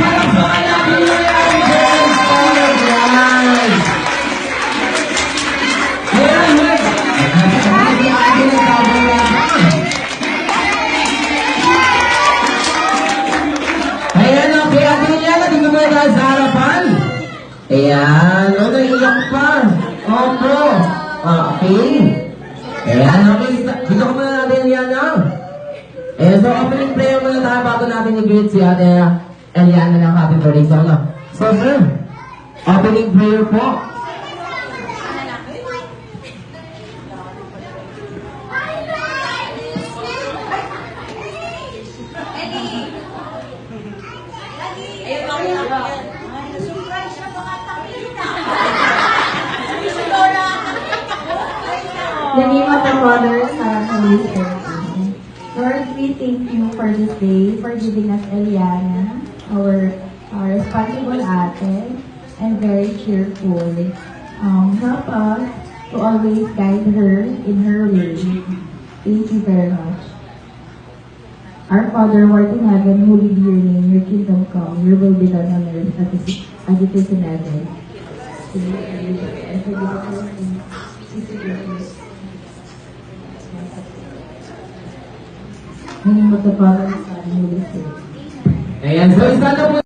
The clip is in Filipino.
Palakpakan natin yung Angels Color Guys! Ayan, wait! Si Ate nagsabi na. Ayan, okay, Ate Liliana, dito mo tayo sa harapan. Ayan, o, naiyak pa. Opo. Okay. Ayan, okay. Dito ko muna natin Eliana. Ayan, so opening prayer muna tayo bago natin i-greet si Ate Eliana ng happy birthday song. So, sir, opening prayer po. In the name of the Father, Son, and Holy Spirit. Amen. Lord, we thank you for this day, for giving us Eliana, our responsible ate, and very cheerful. Help us to always guide her in her way. Thank you very much. Our Father, who art in heaven, holy be your name, your kingdom come, your will be done on earth as it is in heaven. In the name of the Father, Son, and Holy Spirit. Ayan, so isa na po.